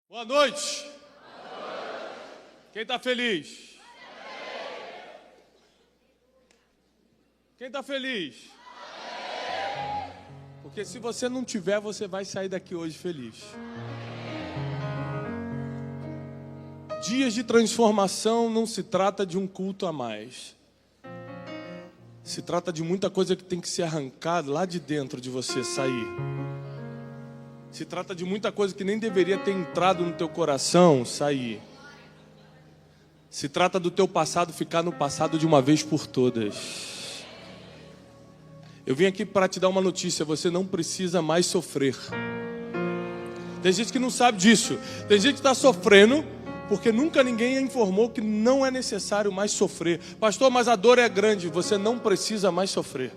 Boa noite. Quem está feliz? Quem está feliz? Porque se você não tiver, você vai sair daqui hoje feliz. Dias de transformação não se trata de um culto a mais. Se trata de muita coisa que tem que ser arrancada lá de dentro de você sair. Se trata de muita coisa que nem deveria ter entrado no teu coração sair. Se trata do teu passado ficar no passado de uma vez por todas. Eu vim aqui para te dar uma notícia: você não precisa mais sofrer. Tem gente que não sabe disso. Tem gente que está sofrendo porque nunca ninguém informou que não é necessário mais sofrer. Pastor, mas a dor é grande. Você não precisa mais sofrer.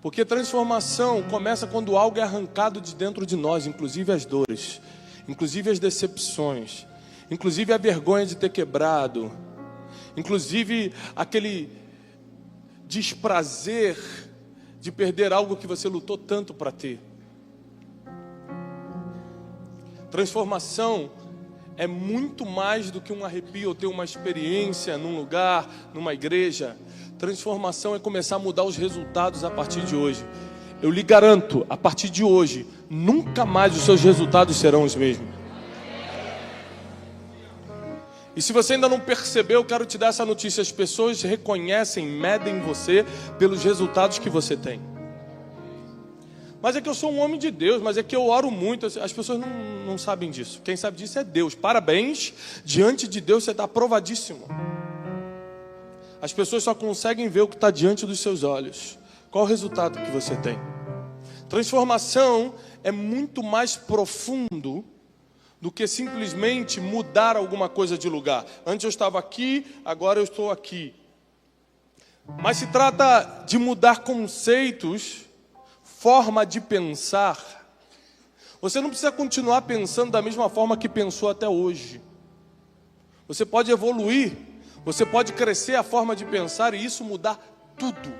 Porque transformação começa quando algo é arrancado de dentro de nós, inclusive as dores, inclusive as decepções, inclusive a vergonha de ter quebrado, inclusive aquele desprazer de perder algo que você lutou tanto para ter. Transformação é muito mais do que um arrepio ou ter uma experiência num lugar, numa igreja. Transformação é começar a mudar os resultados a partir de hoje. Eu lhe garanto, a partir de hoje, nunca mais os seus resultados serão os mesmos. E se você ainda não percebeu, eu quero te dar essa notícia: as pessoas reconhecem, medem você pelos resultados que você tem. Mas é que eu sou um homem de Deus, mas é que eu oro muito. As pessoas não sabem disso. Quem sabe disso é Deus. Parabéns, diante de Deus você está aprovadíssimo. As pessoas só conseguem ver o que está diante dos seus olhos. Qual o resultado que você tem? Transformação é muito mais profundo do que simplesmente mudar alguma coisa de lugar. Antes eu estava aqui, agora eu estou aqui. Mas se trata de mudar conceitos, forma de pensar. Você não precisa continuar pensando da mesma forma que pensou até hoje. Você pode evoluir, você pode crescer a forma de pensar e isso mudar tudo.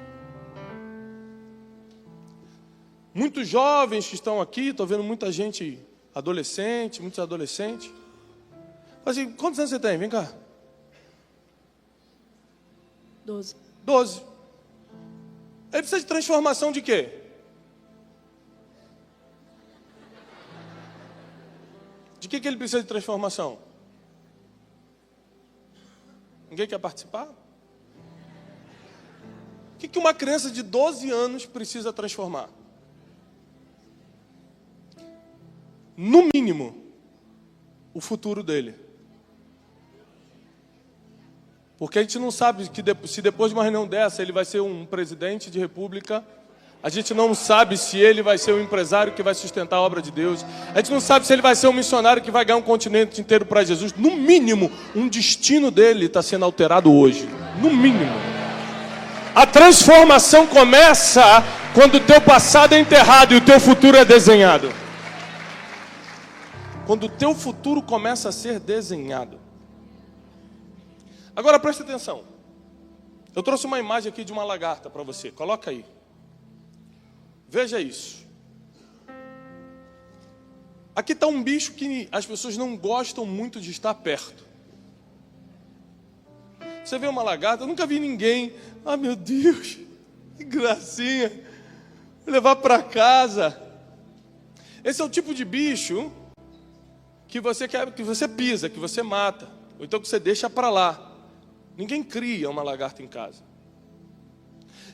Muitos jovens que estão aqui, estou vendo muita gente adolescente, muitos adolescentes. Assim, quantos anos você tem? Vem cá. 12. 12. Ele precisa de transformação de quê? De que ele precisa de transformação? Ninguém quer participar? O que uma criança de 12 anos precisa transformar? No mínimo, o futuro dele. Porque a gente não sabe que se depois de uma reunião dessa ele vai ser um presidente de república. A gente não sabe se ele vai ser um empresário que vai sustentar a obra de Deus. A gente não sabe se ele vai ser um missionário que vai ganhar um continente inteiro para Jesus. No mínimo, um destino dele está sendo alterado hoje. No mínimo. A transformação começa quando o teu passado é enterrado e o teu futuro é desenhado. Quando o teu futuro começa a ser desenhado. Agora presta atenção. Eu trouxe uma imagem aqui de uma lagarta para você. Coloca aí. Veja isso. Aqui está um bicho que as pessoas não gostam muito de estar perto. Você vê uma lagarta, eu nunca vi ninguém. Ah, meu Deus, que gracinha. Vou levar para casa. Esse é o tipo de bicho que você quer, que você pisa, que você mata, ou então que você deixa para lá. Ninguém cria uma lagarta em casa.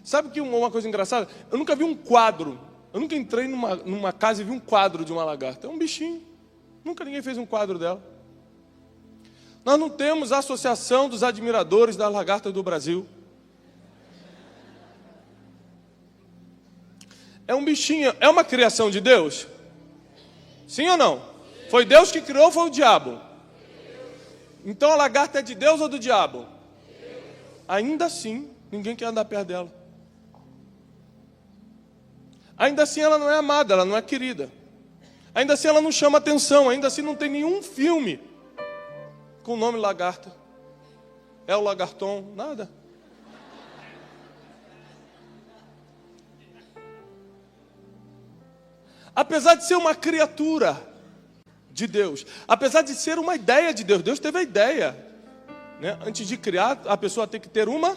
Sabe que uma coisa engraçada? Eu nunca vi um quadro. Eu nunca entrei numa casa e vi um quadro de uma lagarta. É um bichinho. Nunca ninguém fez um quadro dela. Nós não temos a Associação dos Admiradores das Lagartas do Brasil. É um bichinho. É uma criação de Deus? Sim ou não? Foi Deus que criou ou foi o diabo? Então a lagarta é de Deus ou do diabo? Ainda assim, ninguém quer andar perto dela. Ainda assim ela não é amada, ela não é querida. Ainda assim ela não chama atenção, ainda assim não tem nenhum filme com o nome lagarta. É o lagarton, nada. Apesar de ser uma criatura, de Deus. Apesar de ser uma ideia de Deus, Deus teve a ideia, né? Antes de criar, a pessoa tem que ter uma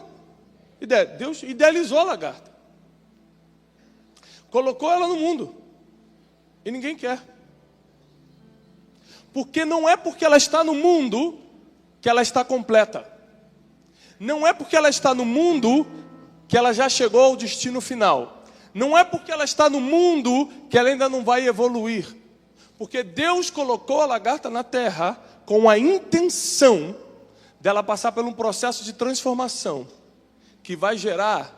ideia. Deus idealizou a lagarta, colocou ela no mundo, e ninguém quer. Porque não é porque ela está no mundo que ela está completa. Não é porque ela está no mundo que ela já chegou ao destino final. Não é porque ela está no mundo que ela ainda não vai evoluir. Porque Deus colocou a lagarta na terra com a intenção dela passar por um processo de transformação que vai gerar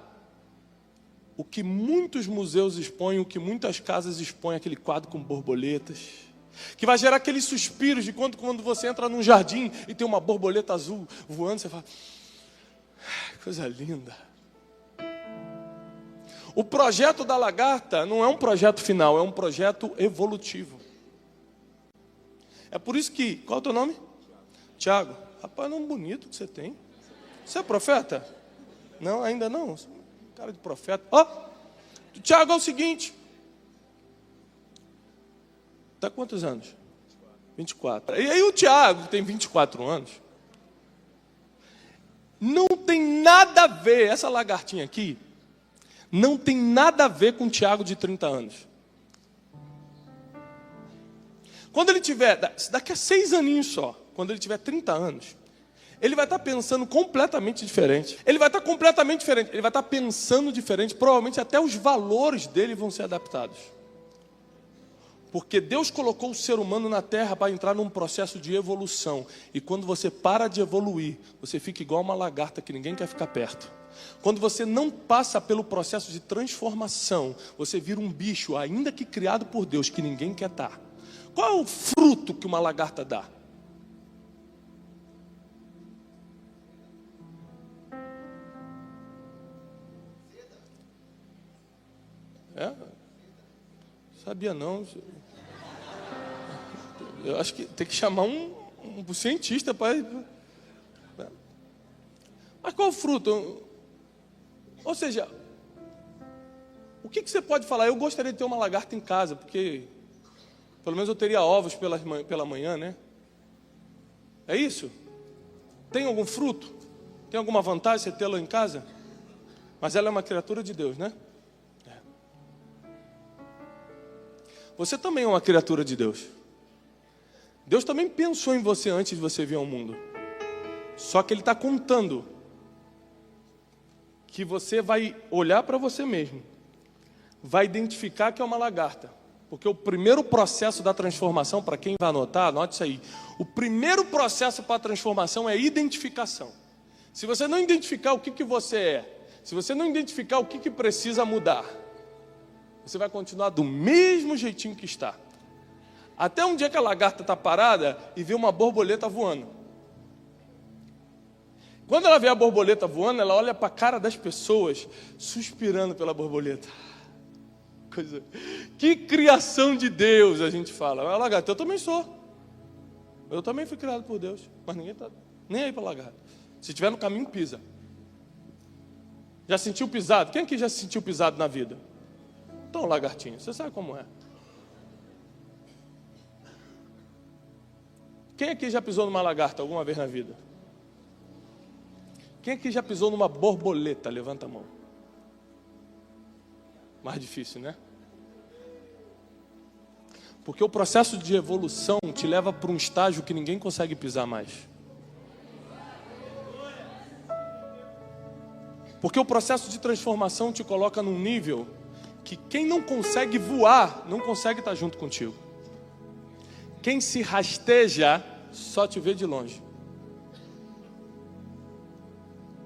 o que muitos museus expõem, o que muitas casas expõem, aquele quadro com borboletas, que vai gerar aqueles suspiros de quando você entra num jardim e tem uma borboleta azul voando, você fala, coisa linda. O projeto da lagarta não é um projeto final, é um projeto evolutivo. É por isso que, qual é o teu nome? Tiago. Rapaz, nome bonito que você tem. Você é profeta? Não, ainda não. Cara de profeta. Ó, Tiago, é o seguinte. Está quantos anos? 24. E aí o Tiago, que tem 24 anos, não tem nada a ver, essa lagartinha aqui, não tem nada a ver com o Tiago de 30 anos. Quando ele tiver, daqui a 6 aninhos só, quando ele tiver 30 anos, ele vai estar pensando completamente diferente. Ele vai estar completamente diferente. Ele vai estar pensando diferente. Provavelmente até os valores dele vão ser adaptados. Porque Deus colocou o ser humano na terra para entrar num processo de evolução. E quando você para de evoluir, você fica igual uma lagarta que ninguém quer ficar perto. Quando você não passa pelo processo de transformação, você vira um bicho, ainda que criado por Deus, que ninguém quer estar. Qual é o fruto que uma lagarta dá? É? Sabia não. Eu acho que tem que chamar um cientista para... Mas qual é o fruto? Ou seja, o que você pode falar? Eu gostaria de ter uma lagarta em casa, porque pelo menos eu teria ovos pela manhã, né? É isso? Tem algum fruto? Tem alguma vantagem você tê-la em casa? Mas ela é uma criatura de Deus, né? Você também é uma criatura de Deus. Deus também pensou em você antes de você vir ao mundo. Só que Ele está contando que você vai olhar para você mesmo, vai identificar que é uma lagarta. Porque o primeiro processo da transformação, para quem vai anotar, anote isso aí. O primeiro processo para a transformação é identificação. Se você não identificar o que você é, se você não identificar o que precisa mudar, você vai continuar do mesmo jeitinho que está. Até um dia que a lagarta está parada e vê uma borboleta voando. Quando ela vê a borboleta voando, ela olha para a cara das pessoas, suspirando pela borboleta. Que criação de Deus, a gente fala. A lagarta, eu também sou. Eu também fui criado por Deus. Mas ninguém está nem aí para a lagarta. Se estiver no caminho, pisa. Já sentiu pisado? Quem aqui já se sentiu pisado na vida? Então, lagartinho, você sabe como é. Quem aqui já pisou numa lagarta alguma vez na vida? Quem aqui já pisou numa borboleta? Levanta a mão. Mais difícil, né? Porque o processo de evolução te leva para um estágio que ninguém consegue pisar mais. Porque o processo de transformação te coloca num nível que quem não consegue voar, não consegue estar junto contigo. Quem se rasteja, só te vê de longe.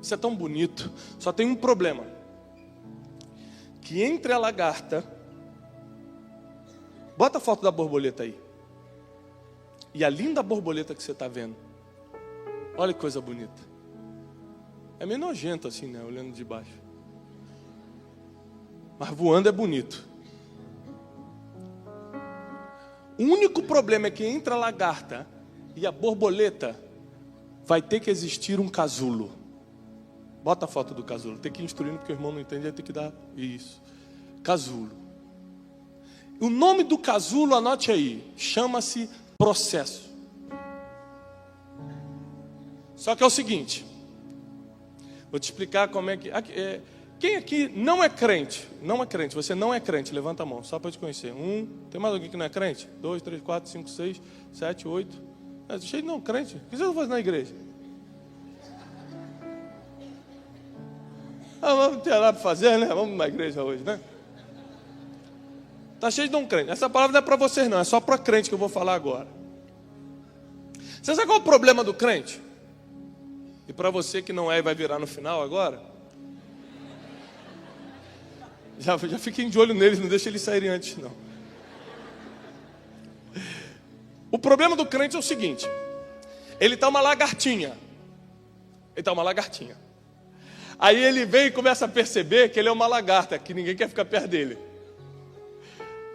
Isso é tão bonito. Só tem um problema. Que entre a lagarta... Bota a foto da borboleta aí. E a linda borboleta que você está vendo. Olha que coisa bonita. É meio nojento assim, né? Olhando de baixo. Mas voando é bonito. O único problema é que entre a lagarta e a borboleta vai ter que existir um casulo. Bota a foto do casulo. Tem que ir instruindo porque o irmão não entende, vai ter que dar isso. Casulo. O nome do casulo, anote aí, chama-se processo. Só que é o seguinte, vou te explicar como é que... Quem aqui não é crente? Não é crente, você não é crente, levanta a mão, só para te conhecer. Tem mais alguém que não é crente? 2, 3, 4, 5, 6, 7, 8. Cheio de não crente. O que vocês vão fazer na igreja? Vamos ter nada para fazer, né? Vamos na igreja hoje, né? Está cheio de não crente. Essa palavra não é para vocês não, é só para crente que eu vou falar agora. Você sabe qual é o problema do crente? E para você que não é e vai virar no final agora, já fiquem de olho neles, não deixe eles saírem antes não. O problema do crente é o seguinte, ele está uma lagartinha. Aí ele vem e começa a perceber que ele é uma lagarta, que ninguém quer ficar perto dele.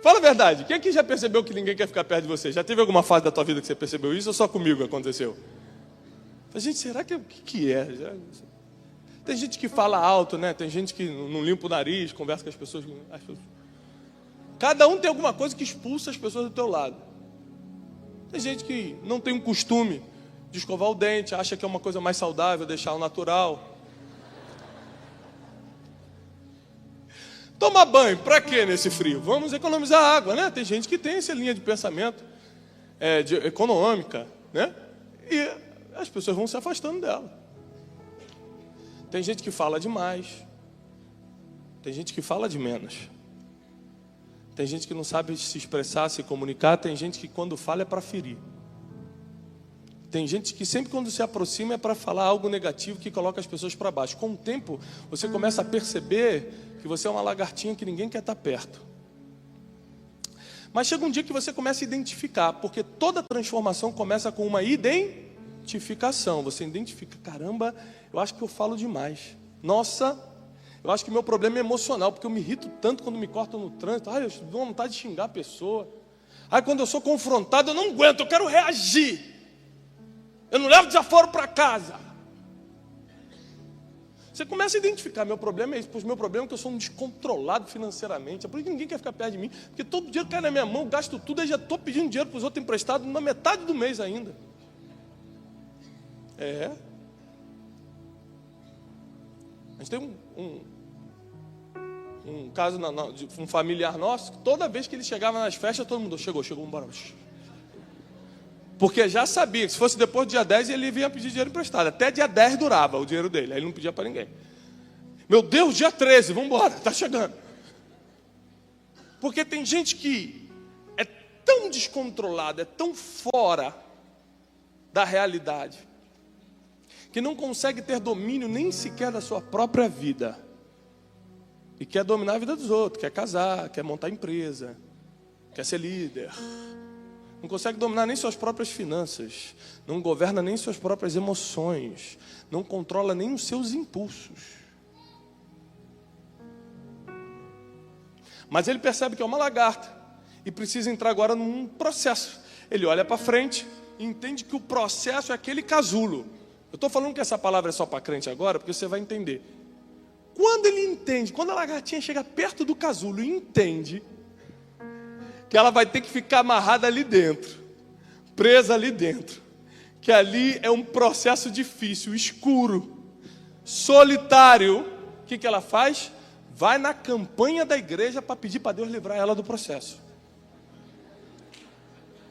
Fala a verdade, quem aqui já percebeu que ninguém quer ficar perto de você? Já teve alguma fase da tua vida que você percebeu isso ou só comigo aconteceu? Gente, será que é? Tem gente que fala alto, né? Tem gente que não limpa o nariz, conversa com as pessoas. Cada um tem alguma coisa que expulsa as pessoas do teu lado. Tem gente que não tem um costume de escovar o dente, acha que é uma coisa mais saudável, deixar o natural. Tomar banho, para quê nesse frio? Vamos economizar água, né? Tem gente que tem essa linha de pensamento econômica, né? E as pessoas vão se afastando dela. Tem gente que fala demais. Tem gente que fala de menos. Tem gente que não sabe se expressar, se comunicar. Tem gente que quando fala é para ferir. Tem gente que sempre quando se aproxima é para falar algo negativo que coloca as pessoas para baixo. Com o tempo, você começa a perceber que você é uma lagartinha que ninguém quer estar perto. Mas chega um dia que você começa a identificar, porque toda transformação começa com uma identificação. Você identifica, caramba, eu acho que eu falo demais. Nossa, eu acho que meu problema é emocional, porque eu me irrito tanto quando me cortam no trânsito. Eu dou vontade de xingar a pessoa. Quando eu sou confrontado, eu não aguento, eu quero reagir. Eu não levo desaforo para casa. Você começa a identificar, meu problema é isso. Pois meu problema é que eu sou um descontrolado financeiramente. É por isso que ninguém quer ficar perto de mim. Porque todo dinheiro cai na minha mão, gasto tudo, aí já estou pedindo dinheiro para os outros emprestados na metade do mês ainda. A gente tem um caso de um familiar nosso, que toda vez que ele chegava nas festas, todo mundo chegou, embora. Porque já sabia que se fosse depois do dia 10, ele vinha pedir dinheiro emprestado. Até dia 10 durava o dinheiro dele, aí ele não pedia para ninguém. Meu Deus, dia 13, vamos embora, está chegando. Porque tem gente que é tão descontrolada, é tão fora da realidade, que não consegue ter domínio nem sequer da sua própria vida. E quer dominar a vida dos outros, quer casar, quer montar empresa, quer ser líder. Não consegue dominar nem suas próprias finanças, não governa nem suas próprias emoções, não controla nem os seus impulsos. Mas ele percebe que é uma lagarta e precisa entrar agora num processo. Ele olha para frente e entende que o processo é aquele casulo. Eu estou falando que essa palavra é só para crente agora, porque você vai entender. Quando ele entende, quando a lagartinha chega perto do casulo e entende que ela vai ter que ficar amarrada ali dentro, presa ali dentro, que ali é um processo difícil, escuro, solitário, o que ela faz? Vai na campanha da igreja para pedir para Deus livrar ela do processo.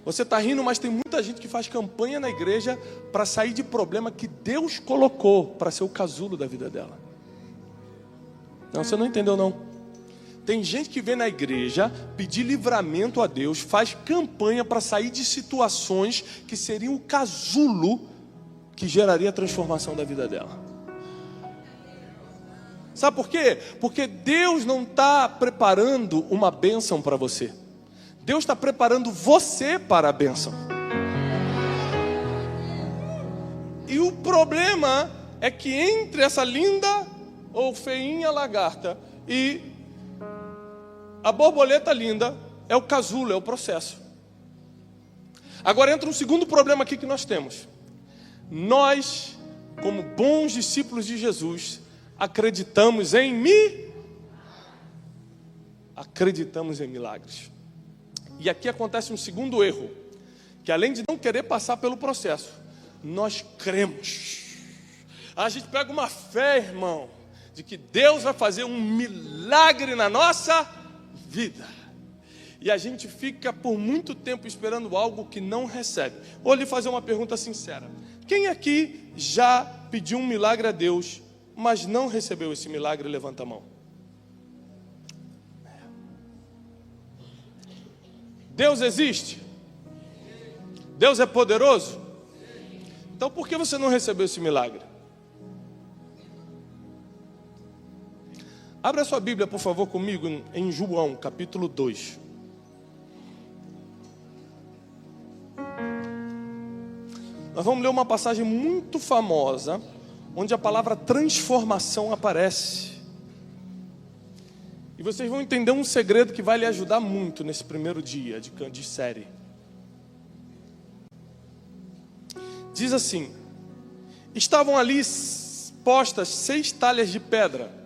Você está rindo, mas tem muita gente que faz campanha na igreja para sair de problema que Deus colocou para ser o casulo da vida dela. Não, você não entendeu não. Tem gente que vem na igreja pedir livramento a Deus, faz campanha para sair de situações que seriam o casulo que geraria a transformação da vida dela. Sabe por quê? Porque Deus não está preparando uma bênção para você. Deus está preparando você para a bênção. E o problema é que entre essa linda ou feinha lagarta e a borboleta linda é o casulo, é o processo. Agora entra um segundo problema aqui que nós temos. Nós, como bons discípulos de Jesus, acreditamos em milagres. E aqui acontece um segundo erro, que além de não querer passar pelo processo, nós cremos. A gente pega uma fé, irmão, de que Deus vai fazer um milagre na nossa vida. E a gente fica por muito tempo esperando algo que não recebe. Vou lhe fazer uma pergunta sincera. Quem aqui já pediu um milagre a Deus, mas não recebeu esse milagre? Levanta a mão. Deus existe? Deus é poderoso? Então por que você não recebeu esse milagre? Abra sua Bíblia, por favor, comigo em João, capítulo 2. Nós vamos ler uma passagem muito famosa, onde a palavra transformação aparece. E vocês vão entender um segredo que vai lhe ajudar muito nesse primeiro dia de série. Diz assim: estavam ali postas 6 talhas de pedra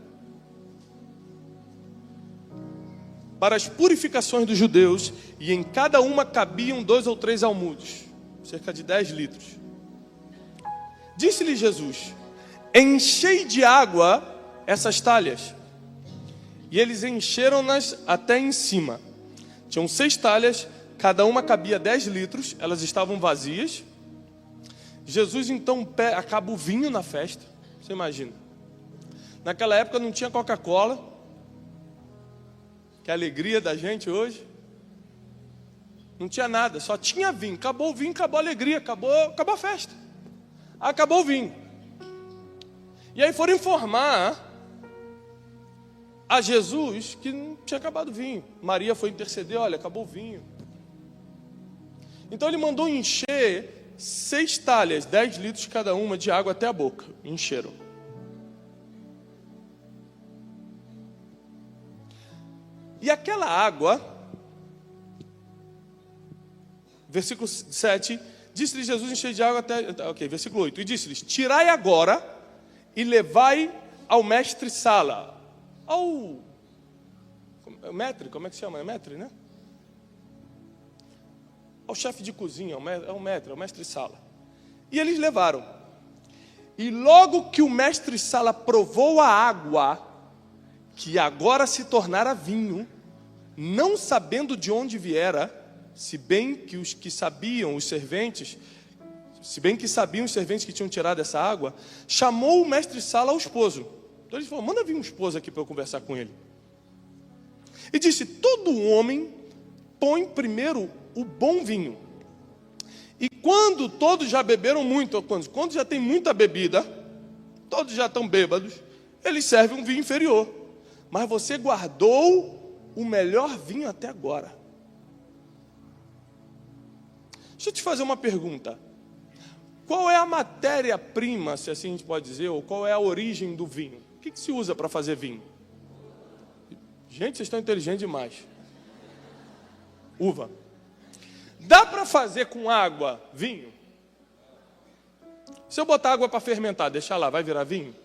para as purificações dos judeus, e em cada uma cabiam 2 ou 3 almudes, cerca de 10 litros. Disse-lhe Jesus: enchei de água essas talhas. E eles encheram-nas até em cima. Tinham 6 talhas, cada uma cabia 10 litros, elas estavam vazias. Jesus então acaba o vinho na festa. Você imagina? Naquela época não tinha Coca-Cola, que é a alegria da gente hoje. Não tinha nada, só tinha vinho. Acabou o vinho, acabou a alegria, acabou a festa. Acabou o vinho. E aí foram informar a Jesus que não tinha acabado o vinho. Maria foi interceder: olha, acabou o vinho. Então ele mandou encher 6 talhas, 10 litros cada uma de água até a boca. Encheram. E aquela água, versículo 7, disse-lhe Jesus: enchei de água até... Ok, versículo 8. E disse-lhes: tirai agora e levai ao mestre-sala. Ao maître, como é que se chama? É maître, né? Ao chefe de cozinha, é o mestre-sala. E eles levaram. E logo que o mestre-sala provou a água, que agora se tornara vinho, não sabendo de onde viera, se bem que sabiam os serventes que tinham tirado essa água, chamou o mestre-sala ao esposo. Então ele falou: manda vir um esposo aqui para eu conversar com ele. E disse: todo homem põe primeiro o bom vinho. E quando todos já beberam muito, quando já tem muita bebida, todos já estão bêbados, eles servem um vinho inferior. Mas você guardou o melhor vinho até agora. Deixa eu te fazer uma pergunta. Qual é a matéria-prima, se assim a gente pode dizer, ou qual é a origem do vinho? O que se usa para fazer vinho? Gente, vocês estão inteligentes demais. Uva. Dá para fazer com água vinho? Se eu botar água para fermentar, deixar lá, vai virar vinho?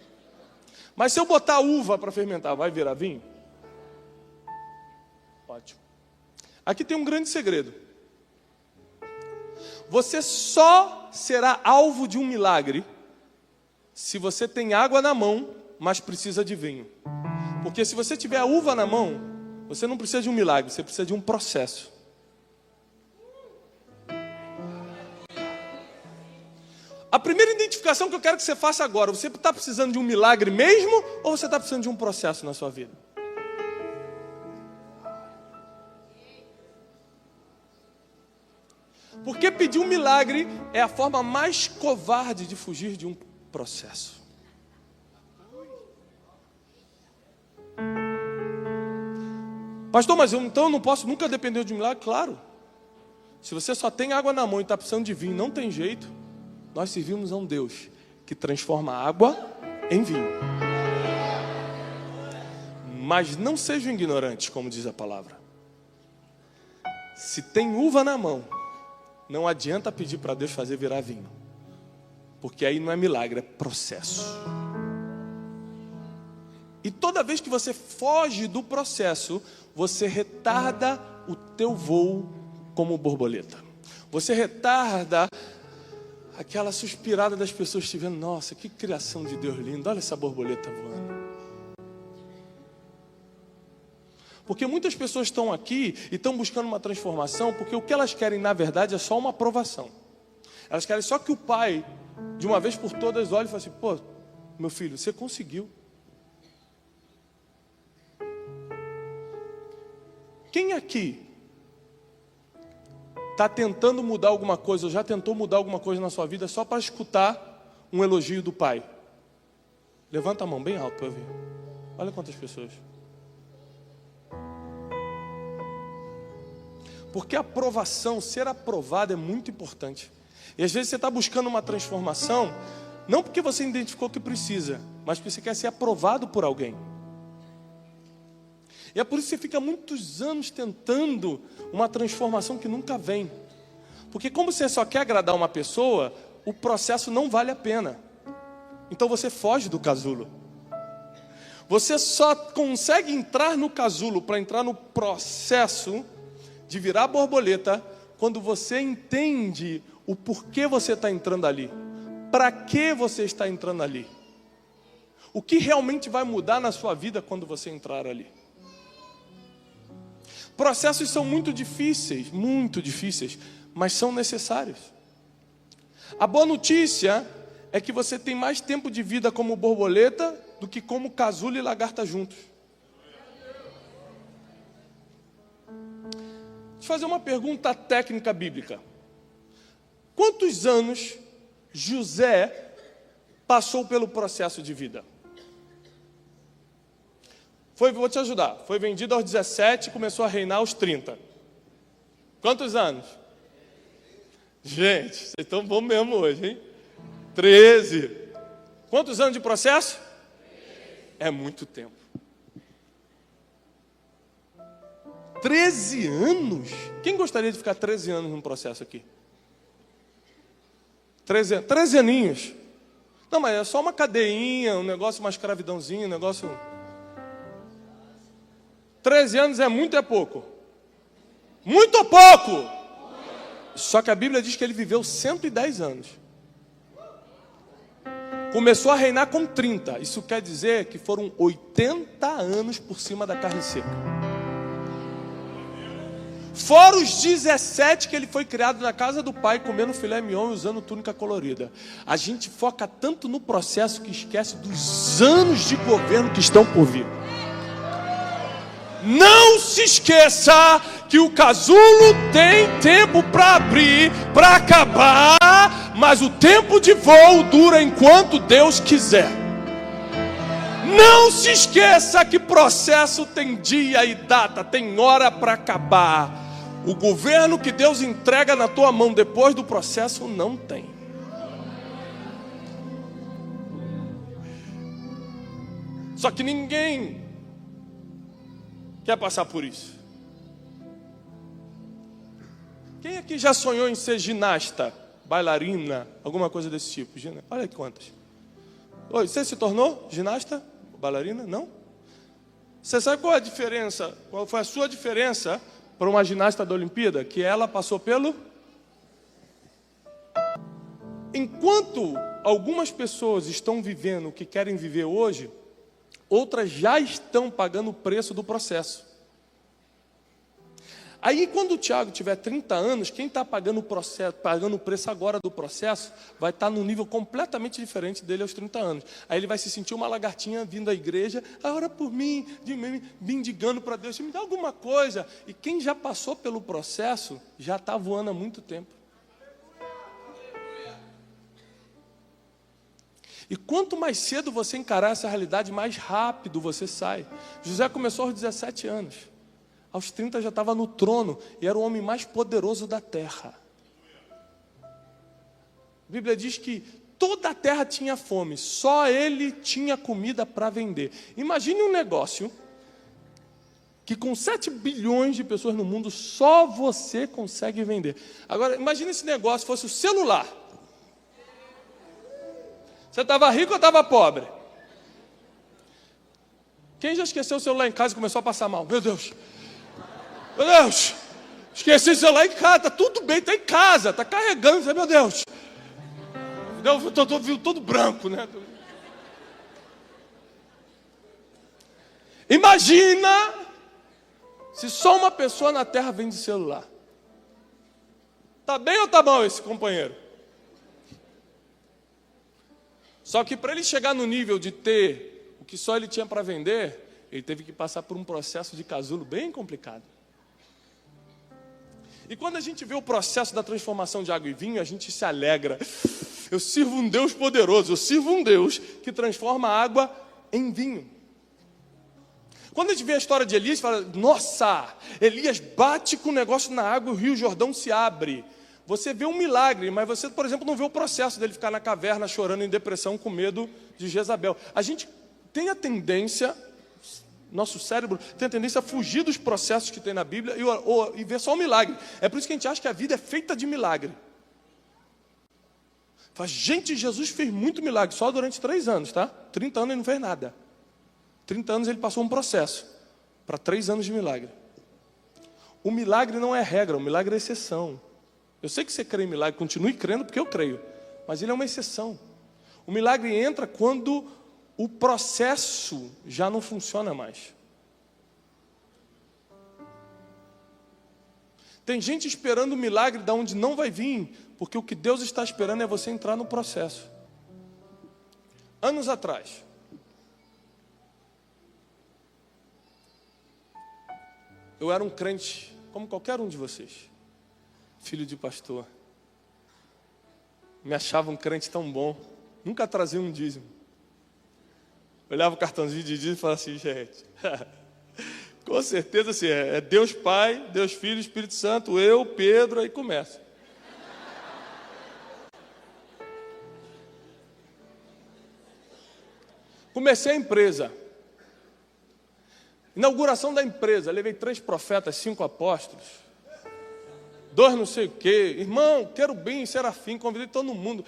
Mas se eu botar uva para fermentar, vai virar vinho? Ótimo. Aqui tem um grande segredo. Você só será alvo de um milagre se você tem água na mão, mas precisa de vinho. Porque se você tiver a uva na mão, você não precisa de um milagre, você precisa de um processo. A primeira identificação que eu quero que você faça agora: você está precisando de um milagre mesmo, ou você está precisando de um processo na sua vida? Porque pedir um milagre é a forma mais covarde de fugir de um processo. Pastor, mas então eu não posso nunca depender de um milagre? Claro. Se você só tem água na mão e está precisando de vinho, não tem jeito. Nós servimos a um Deus que transforma a água em vinho. Mas não sejam ignorantes, como diz a palavra. Se tem uva na mão, não adianta pedir para Deus fazer virar vinho. Porque aí não é milagre, é processo. E toda vez que você foge do processo, você retarda o teu voo como borboleta. Você retarda aquela suspirada das pessoas te vendo. Nossa, que criação de Deus linda. Olha essa borboleta voando. Porque muitas pessoas estão aqui e estão buscando uma transformação, porque o que elas querem, na verdade, é só uma aprovação. Elas querem só que o pai, de uma vez por todas, olhe e fale assim: pô, meu filho, você conseguiu. Quem aqui está tentando mudar alguma coisa, ou já tentou mudar alguma coisa na sua vida só para escutar um elogio do pai? Levanta a mão bem alto para eu ver. Olha quantas pessoas. Porque a aprovação, ser aprovado é muito importante. E às vezes você está buscando uma transformação, não porque você identificou que precisa, mas porque você quer ser aprovado por alguém. E é por isso que você fica muitos anos tentando uma transformação que nunca vem. Porque como você só quer agradar uma pessoa, o processo não vale a pena. Então você foge do casulo. Você só consegue entrar no casulo para entrar no processo de virar borboleta quando você entende o porquê você está entrando ali. Para que você está entrando ali. O que realmente vai mudar na sua vida quando você entrar ali. Processos são muito difíceis, mas são necessários. A boa notícia é que você tem mais tempo de vida como borboleta do que como casulo e lagarta juntos. Deixa eu fazer uma pergunta técnica bíblica. Quantos anos José passou pelo processo de vida? Vou te ajudar. Foi vendido aos 17 e começou a reinar aos 30. Quantos anos? Gente, vocês estão bons mesmo hoje, hein? 13. Quantos anos de processo? É muito tempo. 13 anos? Quem gostaria de ficar 13 anos num processo aqui? 13 aninhos. Não, mas é só uma cadeinha, um negócio, uma escravidãozinha, um negócio... 13 anos é muito ou é pouco? Muito ou pouco? Só que a Bíblia diz que ele viveu 110 anos. Começou a reinar com 30. Isso quer dizer que foram 80 anos por cima da carne seca. Fora os 17 que ele foi criado na casa do pai, comendo filé mignon e usando túnica colorida. A gente foca tanto no processo que esquece dos anos de governo que estão por vir. Não se esqueça que o casulo tem tempo para abrir, para acabar, mas o tempo de voo dura enquanto Deus quiser. Não se esqueça que processo tem dia e data, tem hora para acabar. O governo que Deus entrega na tua mão depois do processo não tem. Só que ninguém quer passar por isso. Quem aqui já sonhou em ser ginasta, bailarina, alguma coisa desse tipo? Olha aí quantas. Oi, você se tornou ginasta, bailarina? Não? Você sabe qual é a diferença? Qual foi a sua diferença para uma ginasta da Olimpíada? Que ela passou pelo... Enquanto algumas pessoas estão vivendo o que querem viver hoje, outras já estão pagando o preço do processo. Aí quando o Tiago tiver 30 anos, quem está pagando o preço agora do processo, vai estar num nível completamente diferente dele aos 30 anos. Aí ele vai se sentir uma lagartinha vindo à igreja, ora por mim, mendigando para Deus, me dá alguma coisa. E quem já passou pelo processo, já está voando há muito tempo. E quanto mais cedo você encarar essa realidade, mais rápido você sai. José começou aos 17 anos. Aos 30 já estava no trono e era o homem mais poderoso da terra. A Bíblia diz que toda a terra tinha fome, só ele tinha comida para vender. Imagine um negócio que com 7 bilhões de pessoas no mundo, só você consegue vender. Agora, imagine esse negócio fosse o celular. Você estava rico ou estava pobre? Quem já esqueceu o celular em casa e começou a passar mal? Meu Deus! Meu Deus! Esqueci o celular em casa, tá tudo bem, tá em casa, tá carregando, meu Deus. Eu tô todo branco, né? Imagina se só uma pessoa na terra vende celular. Tá bem ou tá mal esse companheiro? Só que para ele chegar no nível de ter o que só ele tinha para vender, ele teve que passar por um processo de casulo bem complicado. E quando a gente vê o processo da transformação de água e vinho, a gente se alegra. Eu sirvo um Deus poderoso, eu sirvo um Deus que transforma a água em vinho. Quando a gente vê a história de Elias, fala, nossa, Elias bate com o negócio na água e o rio Jordão se abre. Você vê um milagre, mas você, por exemplo, não vê o processo dele ficar na caverna chorando em depressão com medo de Jezabel. A gente tem a tendência, nosso cérebro tem a tendência a fugir dos processos que tem na Bíblia e ver só o milagre. É por isso que a gente acha que a vida é feita de milagre. Fala, gente, Jesus fez muito milagre, só durante 3 anos, tá? 30 anos ele não fez nada. 30 anos ele passou um processo para 3 anos de milagre. O milagre não é regra, o milagre é exceção. Eu sei que você crê em milagre, continue crendo porque eu creio, mas ele é uma exceção. O milagre entra quando o processo já não funciona mais. Tem gente esperando o milagre de onde não vai vir, porque o que Deus está esperando é você entrar no processo. Anos atrás, eu era um crente, como qualquer um de vocês, filho de pastor. Me achava um crente tão bom, nunca trazia um dízimo. Olhava o cartãozinho de dízimo e falava assim, gente, com certeza assim, é Deus Pai, Deus Filho, Espírito Santo, eu, Pedro, aí começa. Comecei a empresa. Inauguração da empresa, levei 3 profetas, 5 apóstolos, 2 não sei o quê, irmão, querubim, serafim, convidei todo mundo.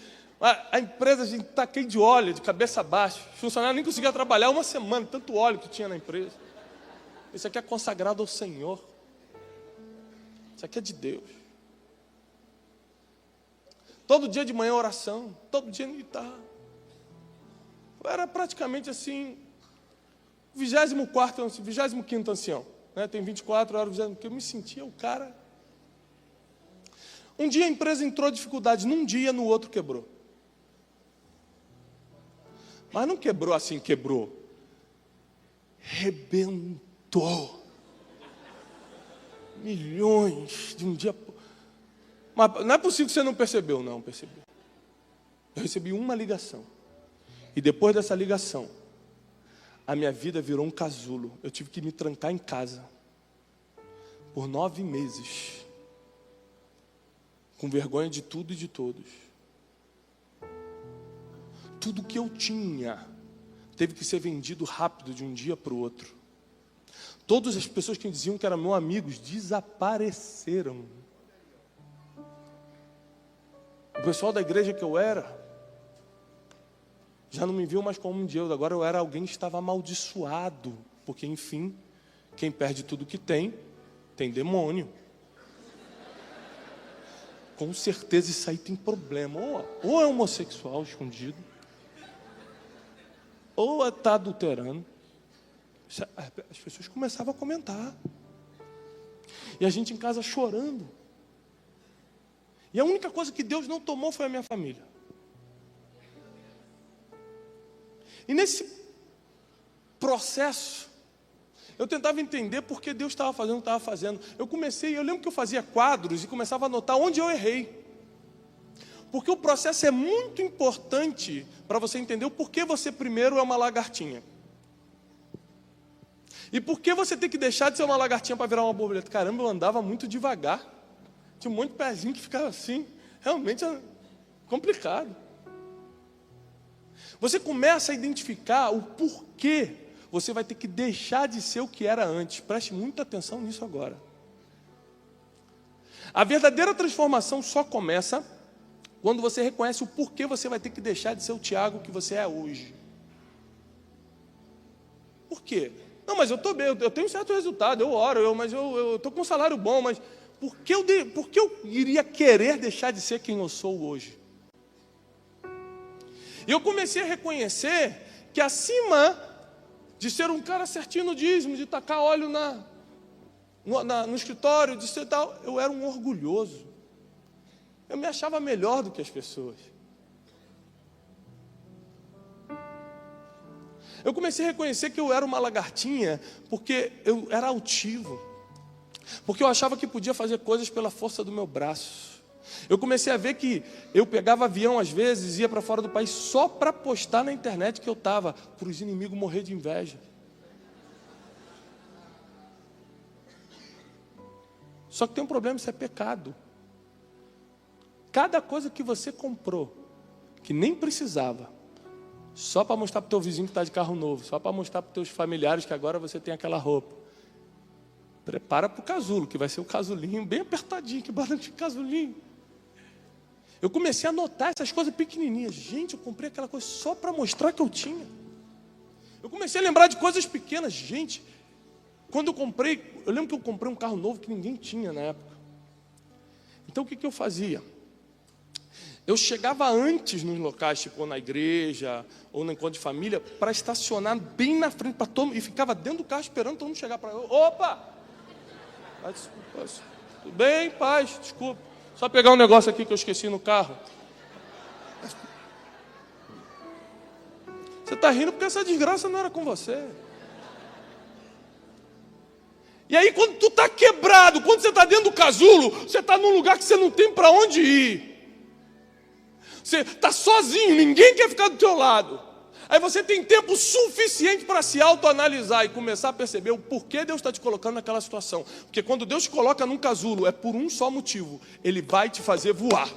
A empresa, a gente taquei de óleo, de cabeça baixa. Os funcionários nem conseguiam trabalhar uma semana, tanto óleo que tinha na empresa. Isso aqui é consagrado ao Senhor. Isso aqui é de Deus. Todo dia de manhã oração, todo dia militar. Eu era praticamente assim, 25º ancião, né? Tem 24 horas, eu me sentia o cara. Um dia a empresa entrou em dificuldade, num dia, no outro quebrou. Mas não quebrou assim, quebrou. Rebentou. Milhões de um dia. Mas não é possível que você não percebeu, não, percebi. Eu recebi uma ligação. E depois dessa ligação, a minha vida virou um casulo. Eu tive que me trancar em casa por 9 meses, com vergonha de tudo e de todos. Tudo que eu tinha teve que ser vendido rápido de um dia para o outro. Todas as pessoas que diziam que eram meus amigos desapareceram. O pessoal da igreja que eu era já não me viu mais como um Deus. Agora eu era alguém que estava amaldiçoado, porque enfim, quem perde tudo que tem demônio. Com certeza isso aí tem problema. Ou é homossexual escondido, ou está adulterando. As pessoas começavam a comentar. E a gente em casa chorando. E a única coisa que Deus não tomou foi a minha família. E nesse processo, eu tentava entender por que Deus estava fazendo o que estava fazendo. Eu lembro que eu fazia quadros e começava a anotar onde eu errei. Porque o processo é muito importante para você entender o porquê você primeiro é uma lagartinha. E por que você tem que deixar de ser uma lagartinha para virar uma borboleta? Caramba, eu andava muito devagar. Tinha um monte de pezinho que ficava assim. Realmente é complicado. Você começa a identificar o porquê você vai ter que deixar de ser o que era antes. Preste muita atenção nisso agora. A verdadeira transformação só começa quando você reconhece o porquê você vai ter que deixar de ser o Tiago que você é hoje. Por quê? Não, mas eu estou bem, eu tenho um certo resultado, eu oro, mas eu estou com um salário bom, mas por que eu iria querer deixar de ser quem eu sou hoje? E eu comecei a reconhecer que acima de ser um cara certinho no dízimo, de tacar óleo no escritório, de ser tal, eu era um orgulhoso. Eu me achava melhor do que as pessoas. Eu comecei a reconhecer que eu era uma lagartinha porque eu era altivo. Porque eu achava que podia fazer coisas pela força do meu braço. Eu comecei a ver que eu pegava avião às vezes, ia para fora do país só para postar na internet que eu estava, para os inimigos morrer de inveja. Só que tem um problema, isso é pecado. Cada coisa que você comprou, que nem precisava, só para mostrar para o teu vizinho que está de carro novo, só para mostrar para os teus familiares que agora você tem aquela roupa. Prepara para o casulo, que vai ser o casulinho bem apertadinho, que barulho de casulinho. Eu comecei a notar essas coisas pequenininhas. Gente, eu comprei aquela coisa só para mostrar que eu tinha. Eu comecei a lembrar de coisas pequenas. Gente, quando eu lembro que eu comprei um carro novo que ninguém tinha na época. Então o que eu fazia? Eu chegava antes nos locais, tipo na igreja ou no encontro de família, para estacionar bem na frente para todo mundo, e ficava dentro do carro esperando todo mundo chegar para eu. Opa! Tudo bem, paz, desculpa. Só pegar um negócio aqui que eu esqueci no carro. Você está rindo porque essa desgraça não era com você. E aí quando tu está quebrado, quando você está dentro do casulo, você está num lugar que você não tem para onde ir. Você está sozinho, ninguém quer ficar do teu lado. Aí você tem tempo suficiente para se autoanalisar e começar a perceber o porquê Deus está te colocando naquela situação. Porque quando Deus te coloca num casulo, é por um só motivo. Ele vai te fazer voar.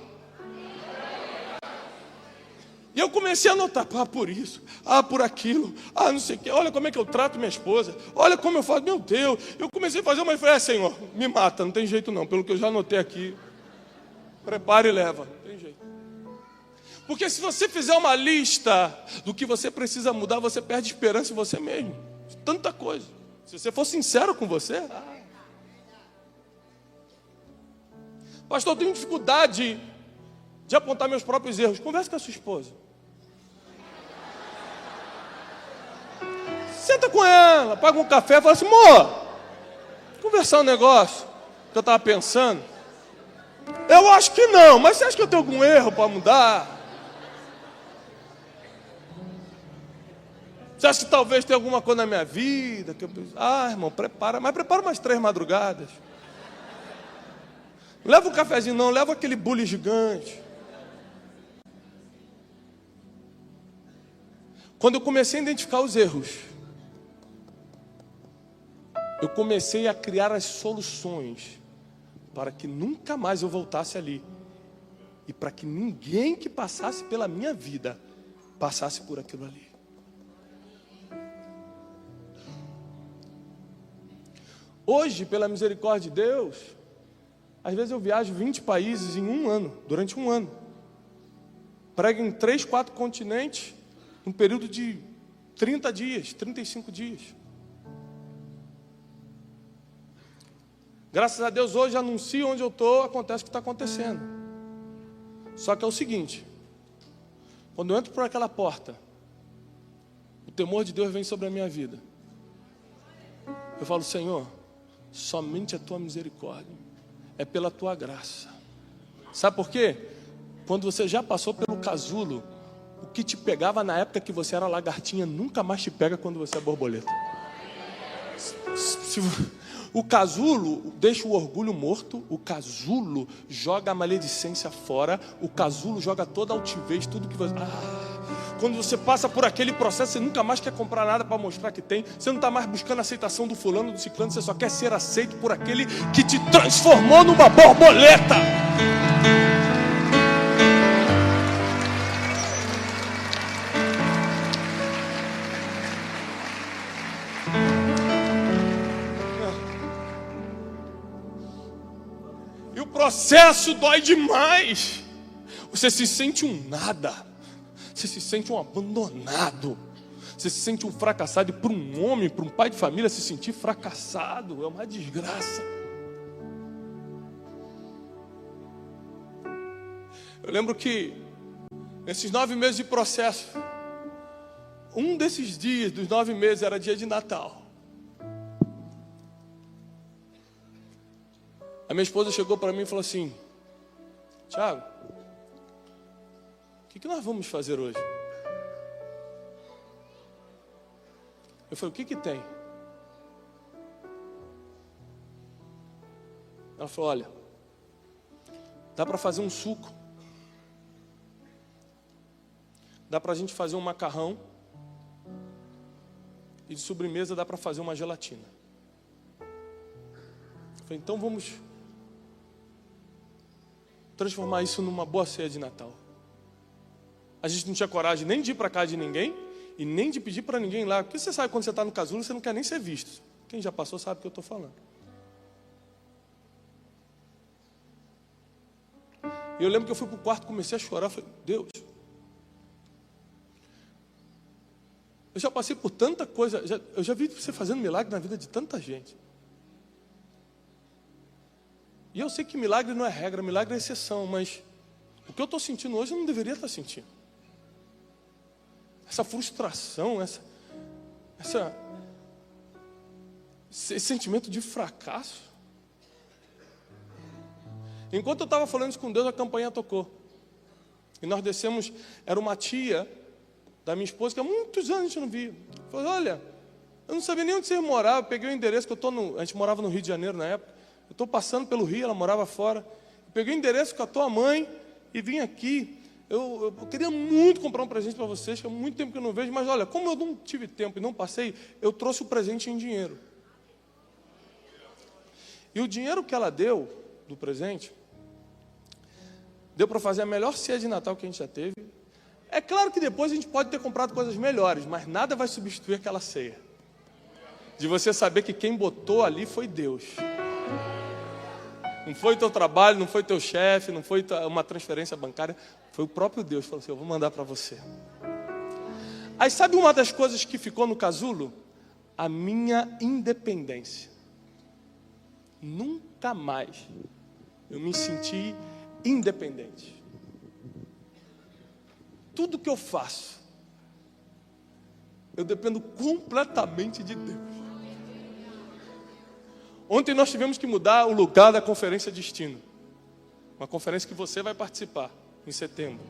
E eu comecei a notar, por isso, por aquilo, não sei o quê. Olha como é que eu trato minha esposa. Olha como eu faço, meu Deus. Eu comecei a fazer uma falei, Senhor, me mata, não tem jeito não. Pelo que eu já anotei aqui. Prepara e leva, não tem jeito. Porque se você fizer uma lista do que você precisa mudar, você perde esperança em você mesmo. Tanta coisa. Se você for sincero com você. Pastor, eu tenho dificuldade de apontar meus próprios erros. Converse com a sua esposa. Senta com ela, paga um café e fala assim, amor, conversar um negócio que eu estava pensando. Eu acho que não, mas você acha que eu tenho algum erro para mudar? Você acha que talvez tenha alguma coisa na minha vida? Que eu... irmão, prepara, mas prepara umas 3 madrugadas. Não leva um cafezinho não, leva aquele bule gigante. Quando eu comecei a identificar os erros, eu comecei a criar as soluções para que nunca mais eu voltasse ali. E para que ninguém que passasse pela minha vida passasse por aquilo ali. Hoje, pela misericórdia de Deus, às vezes eu viajo 20 países em um ano, durante um ano. Prego em 3, 4 continentes, num período de 30 dias, 35 dias. Graças a Deus, hoje anuncio onde eu estou, acontece o que está acontecendo. Só que é o seguinte, quando eu entro por aquela porta, o temor de Deus vem sobre a minha vida. Eu falo, Senhor, somente a tua misericórdia, é pela tua graça. Sabe por quê? Quando você já passou pelo casulo, o que te pegava na época que você era lagartinha, nunca mais te pega quando você é borboleta. O casulo deixa o orgulho morto, o casulo joga a maledicência fora, o casulo joga toda a altivez, tudo que você... Quando você passa por aquele processo, você nunca mais quer comprar nada para mostrar que tem. Você não está mais buscando a aceitação do fulano, do ciclano. Você só quer ser aceito por aquele que te transformou numa borboleta. E o processo dói demais. Você se sente um nada. Você se sente um abandonado. Você se sente um fracassado. E para um homem, para um pai de família, se sentir fracassado é uma desgraça. Eu lembro que nesses 9 meses de processo, um desses dias dos 9 meses era dia de Natal. A minha esposa chegou para mim e falou assim: Tiago, o que nós vamos fazer hoje? Eu falei: o que tem? Ela falou: olha, dá para fazer um suco, dá para a gente fazer um macarrão, e de sobremesa dá para fazer uma gelatina. Eu falei: então vamos transformar isso numa boa ceia de Natal. A gente não tinha coragem nem de ir para casa de ninguém e nem de pedir para ninguém lá, porque você sabe, quando você está no casulo, você não quer nem ser visto. Quem já passou sabe o que eu estou falando. E eu lembro que eu fui para o quarto, comecei a chorar. Falei: Deus, eu já passei por tanta coisa, eu já vi você fazendo milagre na vida de tanta gente. E eu sei que milagre não é regra, milagre é exceção, mas o que eu estou sentindo hoje eu não deveria estar sentindo. Essa frustração, esse sentimento de fracasso. Enquanto eu estava falando isso com Deus, a campainha tocou. E nós descemos, era uma tia da minha esposa, que há muitos anos a gente não via. Falou: olha, eu não sabia nem onde você morava, eu peguei o endereço, que a gente morava no Rio de Janeiro na época. Eu estou passando pelo Rio, ela morava fora. Eu peguei o endereço com a tua mãe e vim aqui. Eu queria muito comprar um presente para vocês, que há muito tempo que eu não vejo, mas olha, como eu não tive tempo e não passei, eu trouxe o presente em dinheiro. E o dinheiro que ela deu, do presente, deu para fazer a melhor ceia de Natal que a gente já teve. É claro que depois a gente pode ter comprado coisas melhores, mas nada vai substituir aquela ceia. De você saber que quem botou ali foi Deus. Não foi teu trabalho, não foi teu chefe, não foi uma transferência bancária. Foi o próprio Deus que falou assim: eu vou mandar para você. Aí sabe uma das coisas que ficou no casulo? A minha independência. Nunca mais eu me senti independente. Tudo que eu faço, eu dependo completamente de Deus. Ontem nós tivemos que mudar o lugar da conferência Destino. Uma conferência que você vai participar em setembro.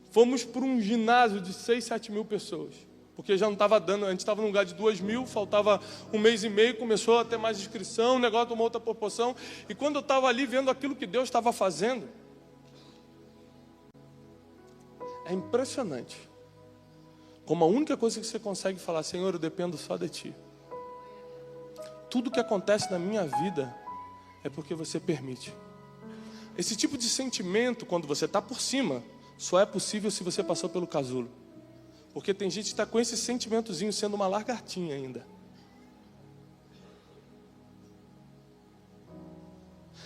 Fomos para um ginásio de 6, 7 mil pessoas. Porque já não estava dando, a gente estava num lugar de 2 mil, faltava 1 mês e meio, começou a ter mais inscrição, o negócio tomou outra proporção. E quando eu estava ali vendo aquilo que Deus estava fazendo, é impressionante. Como a única coisa que você consegue falar: Senhor, eu dependo só de Ti. Tudo que acontece na minha vida é porque você permite. Esse tipo de sentimento, quando você está por cima, só é possível se você passou pelo casulo. Porque tem gente que está com esse sentimentozinho sendo uma lagartinha ainda.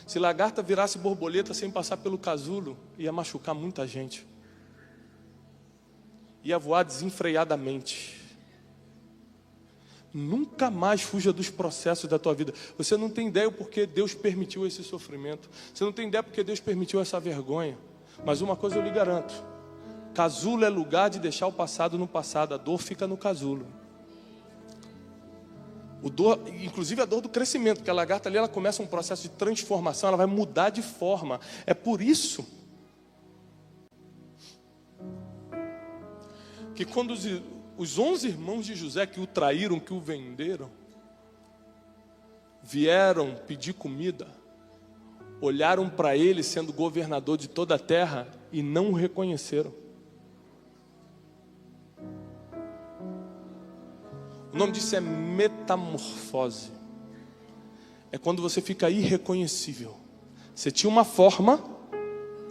Se lagarta virasse borboleta sem passar pelo casulo, ia machucar muita gente. Ia voar desenfreadamente. Nunca mais fuja dos processos da tua vida. Você não tem ideia o porquê Deus permitiu esse sofrimento. Você não tem ideia porque Deus permitiu essa vergonha. Mas uma coisa eu lhe garanto: casulo é lugar de deixar o passado no passado. A dor fica no casulo. Inclusive a dor do crescimento, porque a lagarta ali, ela começa um processo de transformação, ela vai mudar de forma. É por isso que quando os 11 irmãos de José que o traíram, que o venderam, vieram pedir comida, olharam para ele sendo governador de toda a terra e não o reconheceram. O nome disso é metamorfose. É quando você fica irreconhecível. Você tinha uma forma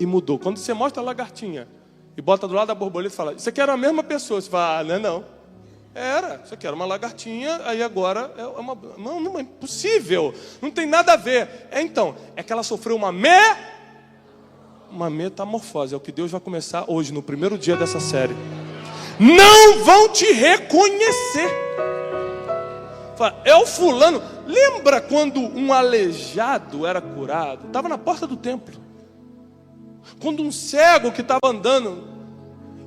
e mudou. Quando você mostra a lagartinha e bota do lado da borboleta e fala: isso aqui era a mesma pessoa. Você fala: ah, não. Era, isso aqui era uma lagartinha, aí agora é uma... Não é impossível. Não tem nada a ver. Então, é que ela sofreu uma metamorfose. É o que Deus vai começar hoje, no primeiro dia dessa série. Não vão te reconhecer. Fala: é o fulano. Lembra quando um aleijado era curado? Estava na porta do templo. Quando um cego que estava andando,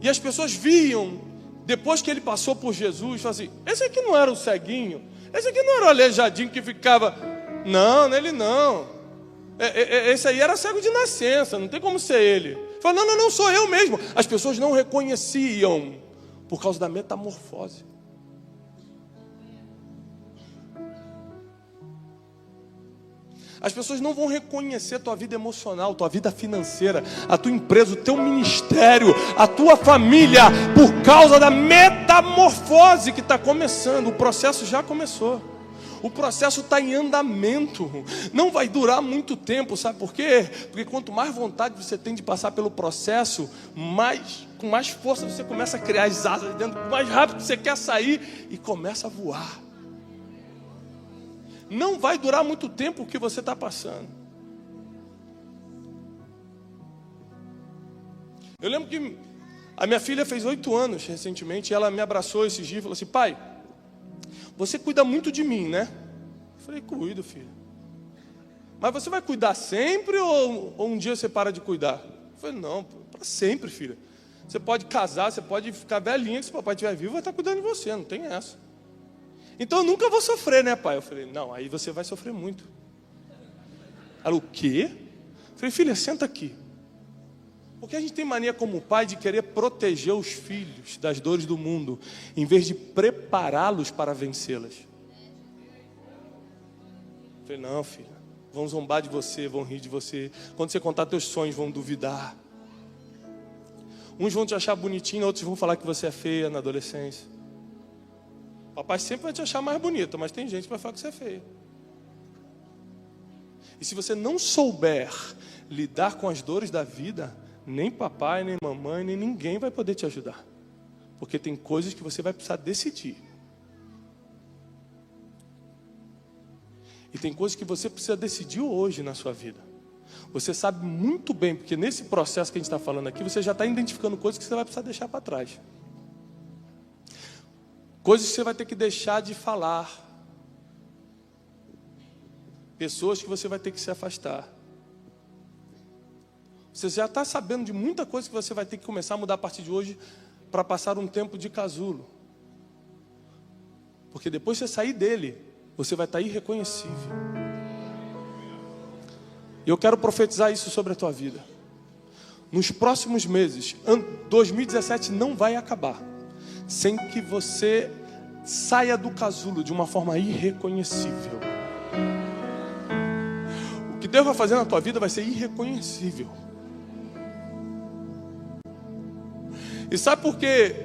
e as pessoas viam, depois que ele passou por Jesus, falavam assim: esse aqui não era o ceguinho, esse aqui não era o aleijadinho que ficava... Não, nele não. Esse aí era cego de nascença, não tem como ser ele. Fala: não, sou eu mesmo. As pessoas não reconheciam por causa da metamorfose. As pessoas não vão reconhecer tua vida emocional, tua vida financeira, a tua empresa, o teu ministério, a tua família, por causa da metamorfose que está começando. O processo já começou. O processo está em andamento. Não vai durar muito tempo, sabe por quê? Porque quanto mais vontade você tem de passar pelo processo, com mais força você começa a criar as asas dentro, mais rápido você quer sair e começa a voar. Não vai durar muito tempo o que você está passando. Eu lembro que a minha filha fez 8 anos recentemente, e ela me abraçou esses dias e falou assim: pai, você cuida muito de mim, né? Eu falei: cuido, filho. Mas você vai cuidar sempre ou um dia você para de cuidar? Eu falei: não, para sempre, filha. Você pode casar, você pode ficar velhinha, que se o papai estiver vivo vai estar cuidando de você, não tem essa. Então eu nunca vou sofrer, né, pai? Eu falei: não, aí você vai sofrer muito. Ela: o quê? Eu falei: filha, senta aqui. Porque a gente tem mania como pai de querer proteger os filhos das dores do mundo, em vez de prepará-los para vencê-las. Eu falei: não, filha, vão zombar de você, vão rir de você. Quando você contar teus sonhos, vão duvidar. Uns vão te achar bonitinho, outros vão falar que você é feia na adolescência. Papai sempre vai te achar mais bonita, mas tem gente que vai falar que você é feia. E se você não souber lidar com as dores da vida, nem papai, nem mamãe, nem ninguém vai poder te ajudar. Porque tem coisas que você vai precisar decidir. E tem coisas que você precisa decidir hoje na sua vida. Você sabe muito bem, porque nesse processo que a gente está falando aqui, você já está identificando coisas que você vai precisar deixar para trás. Coisas que você vai ter que deixar de falar. Pessoas que você vai ter que se afastar. Você já está sabendo de muita coisa que você vai ter que começar a mudar a partir de hoje para passar um tempo de casulo. Porque depois que você sair dele, você vai estar irreconhecível. E eu quero profetizar isso sobre a tua vida. Nos próximos meses, 2017 não vai acabar sem que você saia do casulo de uma forma irreconhecível. O que Deus vai fazer na tua vida vai ser irreconhecível. E sabe por que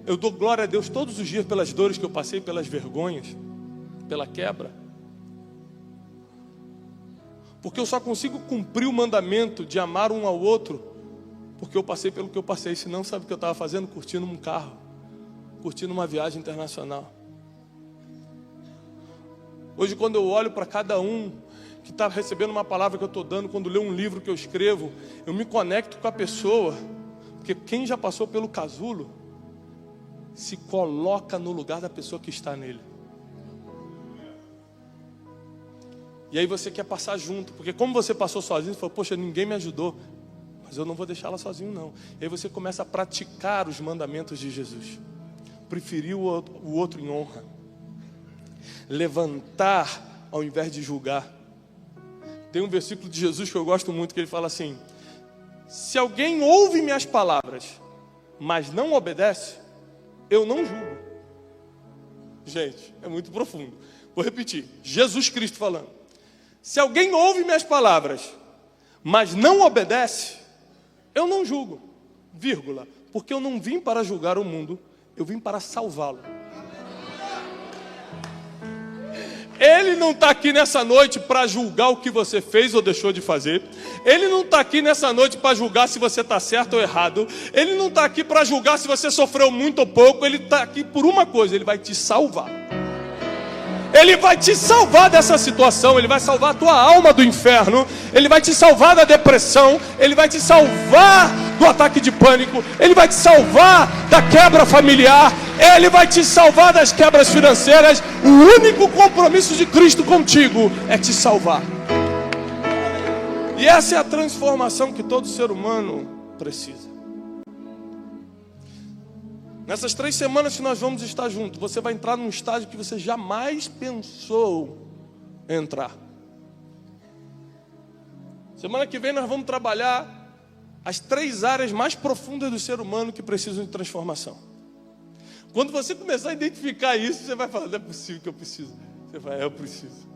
eu dou glória a Deus todos os dias pelas dores que eu passei, pelas vergonhas, pela quebra? Porque eu só consigo cumprir o mandamento de amar um ao outro porque eu passei pelo que eu passei. Senão, sabe o que eu estava fazendo? Curtindo um carro, curtindo uma viagem internacional. Hoje, quando eu olho para cada um que está recebendo uma palavra que eu estou dando, quando lê um livro que eu escrevo, eu me conecto com a pessoa, porque quem já passou pelo casulo se coloca no lugar da pessoa que está nele. E aí você quer passar junto, porque como você passou sozinho, você falou: poxa, ninguém me ajudou, mas eu não vou deixá-la sozinho não. E aí você começa a praticar os mandamentos de Jesus. Preferir o outro em honra. Levantar ao invés de julgar. Tem um versículo de Jesus que eu gosto muito, que ele fala assim: se alguém ouve minhas palavras, mas não obedece, eu não julgo. Gente, é muito profundo. Vou repetir. Jesus Cristo falando: se alguém ouve minhas palavras, mas não obedece, eu não julgo, vírgula, porque eu não vim para julgar o mundo, eu vim para salvá-lo. Ele não está aqui nessa noite para julgar o que você fez ou deixou de fazer. Ele não está aqui nessa noite para julgar se você está certo ou errado. Ele não está aqui para julgar se você sofreu muito ou pouco. Ele está aqui por uma coisa: ele vai te salvar. Ele vai te salvar dessa situação. Ele vai salvar a tua alma do inferno. Ele vai te salvar da depressão. Ele vai te salvar do ataque de pânico. Ele vai te salvar da quebra familiar. Ele vai te salvar das quebras financeiras. O único compromisso de Cristo contigo é te salvar. E essa é a transformação que todo ser humano precisa. Nessas 3 semanas que nós vamos estar juntos, você vai entrar num estágio que você jamais pensou entrar. Semana que vem nós vamos trabalhar as 3 áreas mais profundas do ser humano que precisam de transformação. Quando você começar a identificar isso, você vai falar, não é possível que eu preciso. Você vai, eu preciso.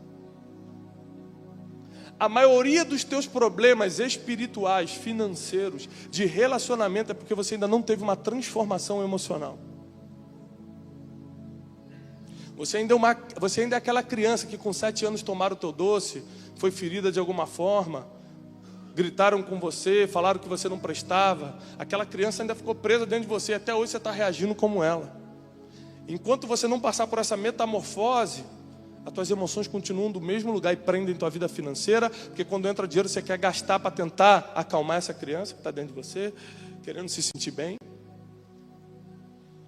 A maioria dos teus problemas espirituais, financeiros, de relacionamento é porque você ainda não teve uma transformação emocional. Você ainda é aquela criança que com 7 anos tomaram o teu doce, foi ferida de alguma forma, gritaram com você, falaram que você não prestava. Aquela criança ainda ficou presa dentro de você, até hoje você está reagindo como ela. Enquanto você não passar por essa metamorfose, as tuas emoções continuam do mesmo lugar e prendem tua vida financeira, porque quando entra dinheiro você quer gastar para tentar acalmar essa criança que está dentro de você, querendo se sentir bem.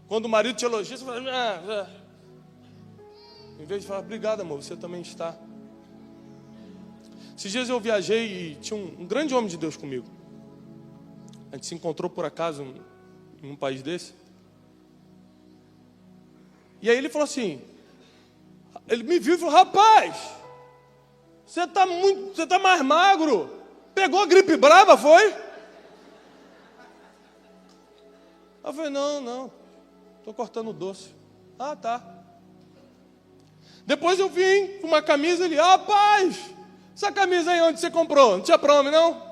Quando o marido te elogia, você fala, em vez de falar, obrigado amor, você também está. Esses dias eu viajei e tinha um grande homem de Deus comigo. A gente se encontrou por acaso em um país desse. E aí ele falou assim, ele me viu e falou, rapaz, você tá mais magro. Pegou a gripe brava, foi? Eu falei, não, estou cortando o doce. Ah, tá. Depois eu vim com uma camisa, ele, rapaz, essa camisa aí onde você comprou? Não tinha pra homem, não?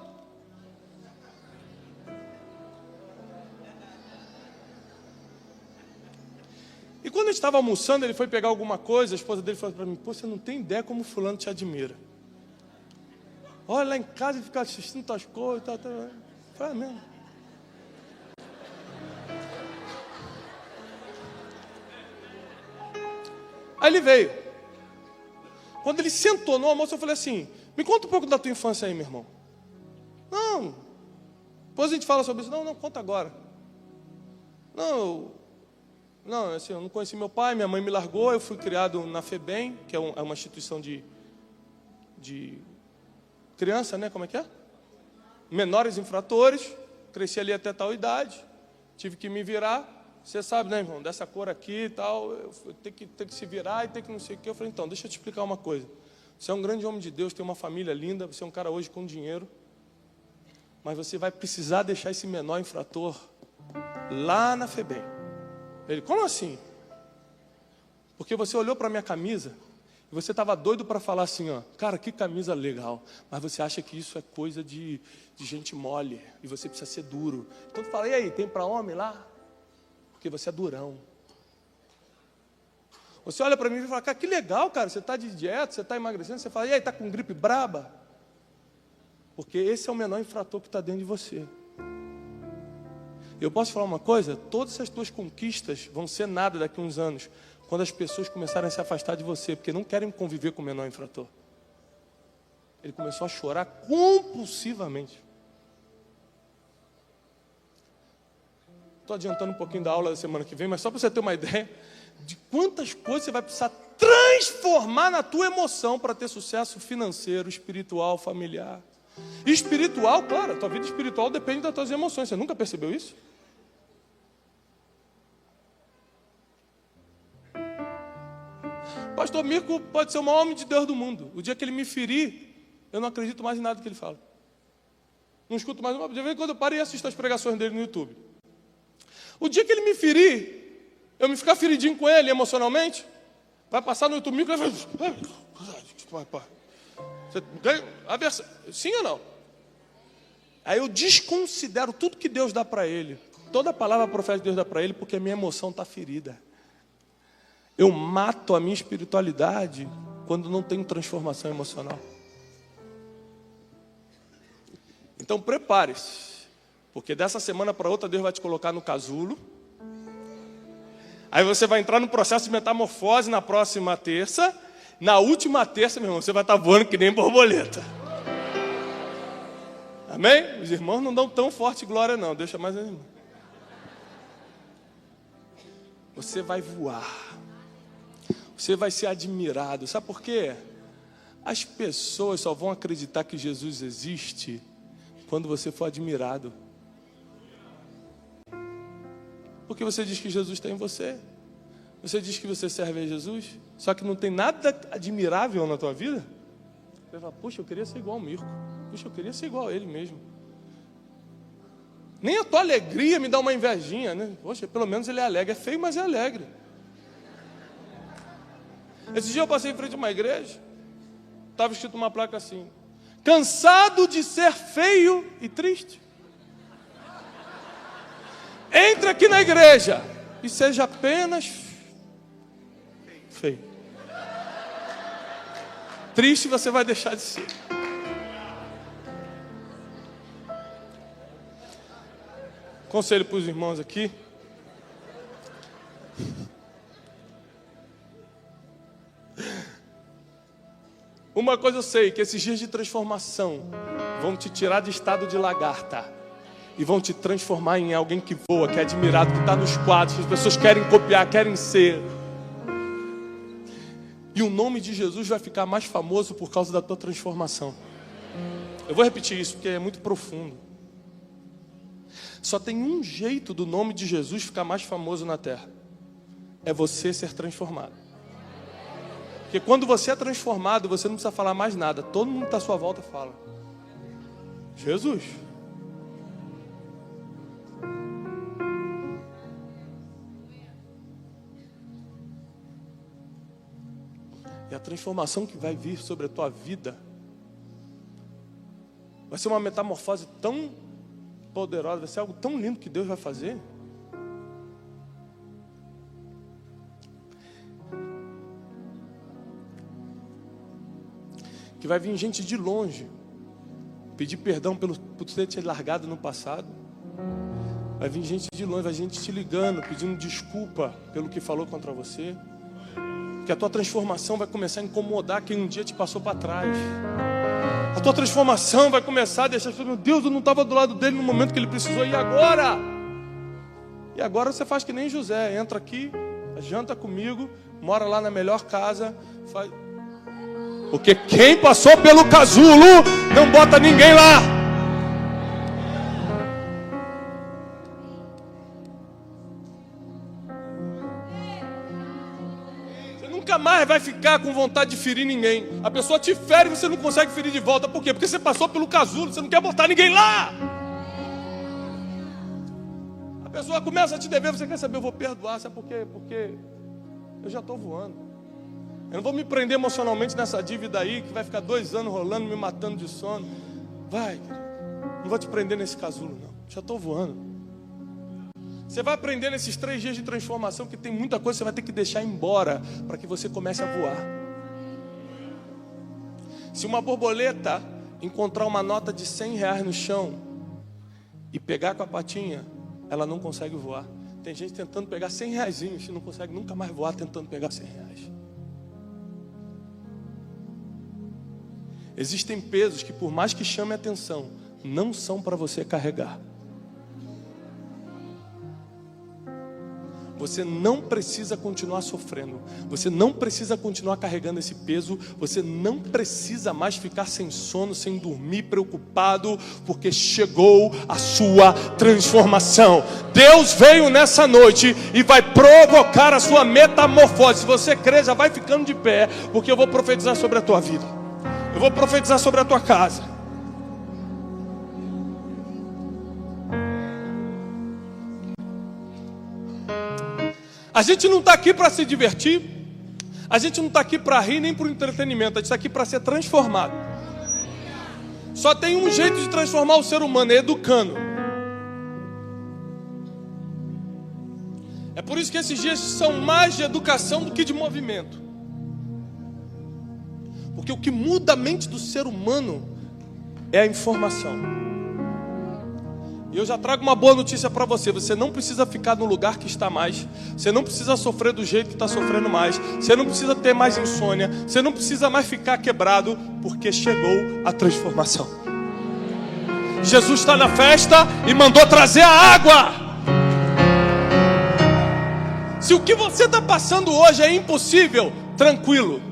E quando a gente estava almoçando, ele foi pegar alguma coisa, a esposa dele falou para mim, pô, você não tem ideia como fulano te admira. Olha, lá em casa ele fica assistindo tuas coisas, tá. Foi mesmo. Aí ele veio. Quando ele sentou no almoço, eu falei assim, me conta um pouco da tua infância aí, meu irmão. Não, depois a gente fala sobre isso. Não, conta agora. Não, assim, eu não conheci meu pai, minha mãe me largou, eu fui criado na FEBEM, que é uma instituição de criança, né? Como é que é? Menores infratores, cresci ali até tal idade, tive que me virar, você sabe, né, irmão, dessa cor aqui e tal, eu tenho que se virar e tem que não sei o que. Eu falei, então, deixa eu te explicar uma coisa. Você é um grande homem de Deus, tem uma família linda, você é um cara hoje com dinheiro, mas você vai precisar deixar esse menor infrator lá na FEBEM. Ele, como assim? Porque você olhou para a minha camisa e você estava doido para falar assim, ó, cara, que camisa legal, mas você acha que isso é coisa de gente mole e você precisa ser duro. Então tu fala, e aí, tem para homem lá? Porque você é durão. Você olha para mim e fala, cara, que legal, cara, você está de dieta, você está emagrecendo, você fala, e aí, está com gripe braba? Porque esse é o menor infrator que está dentro de você. Eu posso falar uma coisa? Todas essas tuas conquistas vão ser nada daqui a uns anos, quando as pessoas começarem a se afastar de você, porque não querem conviver com o menor infrator. Ele começou a chorar compulsivamente. Estou adiantando um pouquinho da aula da semana que vem, mas só para você ter uma ideia de quantas coisas você vai precisar transformar na tua emoção para ter sucesso financeiro, espiritual, familiar. Espiritual, claro, a tua vida espiritual depende das tuas emoções. Você nunca percebeu isso? Pastor Mirko pode ser o maior homem de Deus do mundo. O dia que ele me ferir, eu não acredito mais em nada que ele fala. Não escuto mais uma. De vez em quando eu paro e assisto as pregações dele no YouTube. O dia que ele me ferir, eu me ficar feridinho com ele emocionalmente, vai passar no YouTube, e vai... Você ganha a versão, sim ou não? Aí eu desconsidero tudo que Deus dá para ele, toda a palavra profética que Deus dá para ele, porque a minha emoção está ferida. Eu mato a minha espiritualidade quando não tenho transformação emocional. Então prepare-se, porque dessa semana para outra Deus vai te colocar no casulo. Aí você vai entrar no processo de metamorfose na próxima terça. Na última terça, meu irmão, você vai estar voando que nem borboleta. Amém? Os irmãos não dão tão forte glória não, deixa mais animado. Você vai voar. Você vai ser admirado. Sabe por quê? As pessoas só vão acreditar que Jesus existe quando você for admirado. Porque você diz que Jesus está em você. Você diz que você serve a Jesus, só que não tem nada admirável na tua vida. Você fala, puxa, eu queria ser igual ao Mirko. Puxa, eu queria ser igual a ele mesmo. Nem a tua alegria me dá uma invejinha, né? Poxa, pelo menos ele é alegre. É feio, mas é alegre. Esse dia eu passei em frente a uma igreja. Estava escrito uma placa assim: cansado de ser feio e triste? Entre aqui na igreja e seja apenas feio. Triste você vai deixar de ser. Conselho para os irmãos aqui. Uma coisa eu sei, que esses dias de transformação vão te tirar de estado de lagarta e vão te transformar em alguém que voa, que é admirado, que está nos quadros, que as pessoas querem copiar, querem ser. E o nome de Jesus vai ficar mais famoso por causa da tua transformação. Eu vou repetir isso porque é muito profundo. Só tem um jeito do nome de Jesus ficar mais famoso na terra: é você ser transformado. Porque quando você é transformado, você não precisa falar mais nada. Todo mundo que está à sua volta fala: Jesus. E a transformação que vai vir sobre a tua vida vai ser uma metamorfose tão poderosa, vai ser algo tão lindo que Deus vai fazer. Que vai vir gente de longe pedir perdão por ter te largado no passado. Vai vir gente de longe, vai vir gente te ligando, pedindo desculpa pelo que falou contra você. Que a tua transformação vai começar a incomodar quem um dia te passou para trás. A tua transformação vai começar a deixar as pessoas: meu Deus, eu não estava do lado dele no momento que ele precisou, e agora? E agora você faz que nem José, entra aqui, janta comigo, mora lá na melhor casa, faz... Porque quem passou pelo casulo não bota ninguém lá. Você nunca mais vai ficar com vontade de ferir ninguém. A pessoa te fere e você não consegue ferir de volta. Por quê? Porque você passou pelo casulo, você não quer botar ninguém lá. A pessoa começa a te dever, você quer saber, eu vou perdoar. Sabe por quê? Porque eu já estou voando. Eu não vou me prender emocionalmente nessa dívida aí, que vai ficar 2 anos rolando, me matando de sono. Vai, não vou te prender nesse casulo, não. Já estou voando. Você vai aprender nesses 3 dias de transformação que tem muita coisa que você vai ter que deixar embora para que você comece a voar. Se uma borboleta encontrar uma nota de R$100 no chão e pegar com a patinha, ela não consegue voar. Tem gente tentando pegar R$100 e não consegue nunca mais voar tentando pegar R$100. Existem pesos que, por mais que chame atenção, não são para você carregar. Você não precisa continuar sofrendo. Você não precisa continuar carregando esse peso. Você não precisa mais ficar sem sono, sem dormir, preocupado, porque chegou a sua transformação. Deus veio nessa noite e vai provocar a sua metamorfose. Se você crer, já vai ficando de pé, porque eu vou profetizar sobre a tua vida. Eu vou profetizar sobre a tua casa. A gente não está aqui para se divertir. A gente não está aqui para rir nem para o entretenimento. A gente está aqui para ser transformado. Só tem um jeito de transformar o ser humano: é educando. É por isso que esses dias são mais de educação do que de movimento. Porque o que muda a mente do ser humano é a informação. E eu já trago uma boa notícia para você: você não precisa ficar no lugar que está mais. Você não precisa sofrer do jeito que está sofrendo mais. Você não precisa ter mais insônia. Você não precisa mais ficar quebrado, porque chegou a transformação. Jesus está na festa e mandou trazer a água. Se o que você está passando hoje é impossível, tranquilo.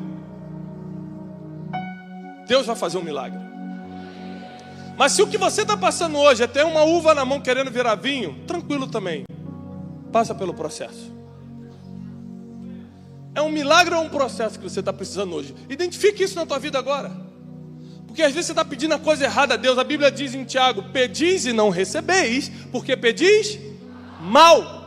Deus vai fazer um milagre. Mas se o que você está passando hoje é ter uma uva na mão querendo virar vinho, tranquilo também. Passa pelo processo. É um milagre ou um processo que você está precisando hoje? Identifique isso na tua vida agora. Porque às vezes você está pedindo a coisa errada a Deus. A Bíblia diz em Tiago: pedis e não recebeis, porque pedis mal.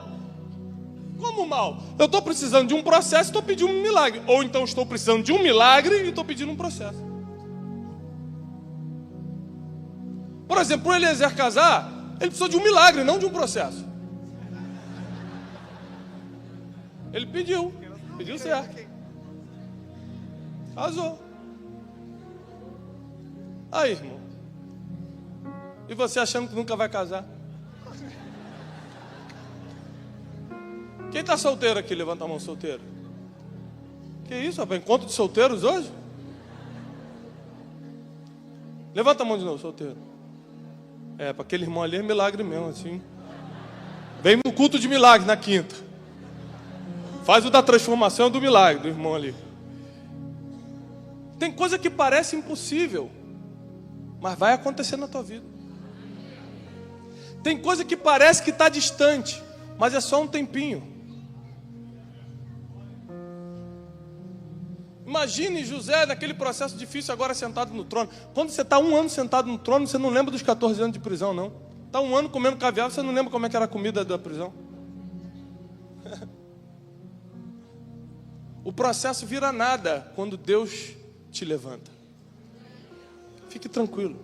Como mal? Eu estou precisando de um processo e estou pedindo um milagre. Ou então estou precisando de um milagre e estou pedindo um processo. Por exemplo, o Eliezer casar, ele precisou de um milagre, não de um processo. Ele pediu certo. Casou. Aí, irmão. E você achando que nunca vai casar? Quem está solteiro aqui? Levanta a mão, solteiro. Que isso, rapaz? Encontro de solteiros hoje? Levanta a mão de novo, solteiro. Para aquele irmão ali é milagre mesmo, assim. Vem no culto de milagre na quinta. Faz o da transformação do milagre do irmão ali. Tem coisa que parece impossível, mas vai acontecer na tua vida. Tem coisa que parece que está distante, mas é só um tempinho. Imagine José naquele processo difícil agora sentado no trono. Quando você está 1 ano sentado no trono, você não lembra dos 14 anos de prisão, não. Está 1 ano comendo caviar, você não lembra como é que era a comida da prisão. O processo vira nada quando Deus te levanta. Fique tranquilo.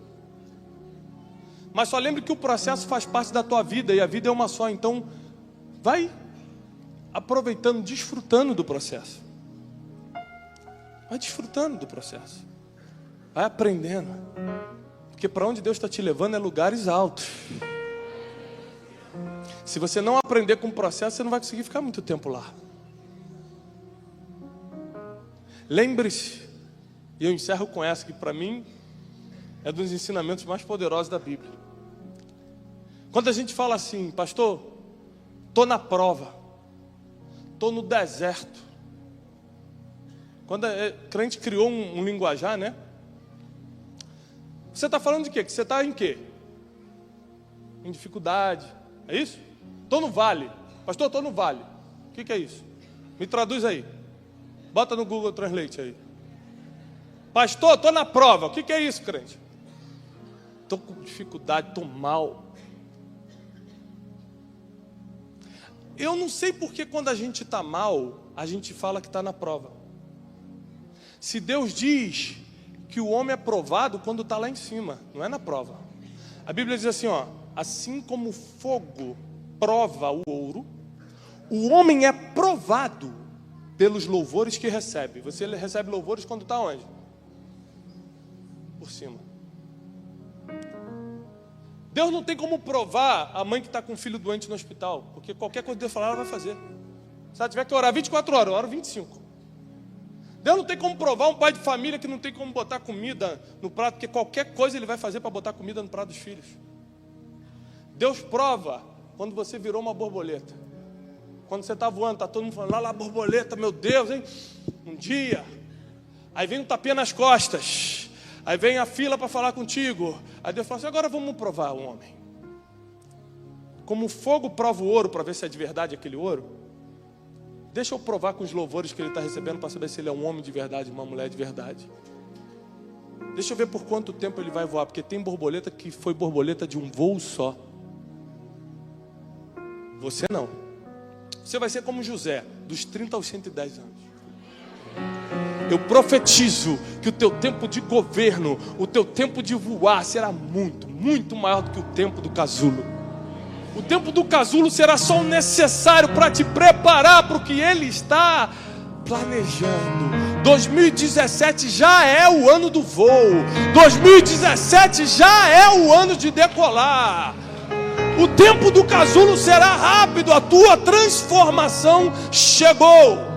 Mas só lembre que o processo faz parte da tua vida e a vida é uma só. Então, vai aproveitando, desfrutando do processo. Vai desfrutando do processo. Vai aprendendo. Porque para onde Deus está te levando é lugares altos. Se você não aprender com o processo, você não vai conseguir ficar muito tempo lá. Lembre-se, e eu encerro com essa, que para mim é dos ensinamentos mais poderosos da Bíblia. Quando a gente fala assim: pastor, estou na prova, estou no deserto. Quando a crente criou um linguajar, né? Você está falando de quê? Que você está em quê? Em dificuldade, é isso? Estou no vale. Pastor, estou no vale. O que é isso? Me traduz aí. Bota no Google Translate aí. Pastor, estou na prova. O que é isso, crente? Estou com dificuldade, estou mal. Eu não sei porque quando a gente está mal, a gente fala que está na prova. Se Deus diz que o homem é provado quando está lá em cima, não é na prova. A Bíblia diz assim, ó: assim como o fogo prova o ouro, o homem é provado pelos louvores que recebe. Você recebe louvores quando está onde? Por cima. Deus não tem como provar a mãe que está com um filho doente no hospital, porque qualquer coisa que Deus falar, ela vai fazer. Se ela tiver que orar 24 horas, eu oro 25. Deus não tem como provar um pai de família que não tem como botar comida no prato, porque qualquer coisa ele vai fazer para botar comida no prato dos filhos. Deus prova quando você virou uma borboleta. Quando você está voando, está todo mundo falando: lá, borboleta, meu Deus, hein? Um dia. Aí vem um tapinha nas costas. Aí vem a fila para falar contigo. Aí Deus fala assim: agora vamos provar o homem. Como o fogo prova o ouro para ver se é de verdade aquele ouro, deixa eu provar com os louvores que ele está recebendo para saber se ele é um homem de verdade, uma mulher de verdade. Deixa eu ver por quanto tempo ele vai voar, porque tem borboleta que foi borboleta de um voo só. Você não. Você vai ser como José, dos 30 aos 110 anos. Eu profetizo que o teu tempo de governo, o teu tempo de voar será muito, muito maior do que o tempo do casulo. O tempo do casulo será só o necessário para te preparar para o que ele está planejando. 2017 já é o ano do voo. 2017 já é o ano de decolar. O tempo do casulo será rápido. A tua transformação chegou.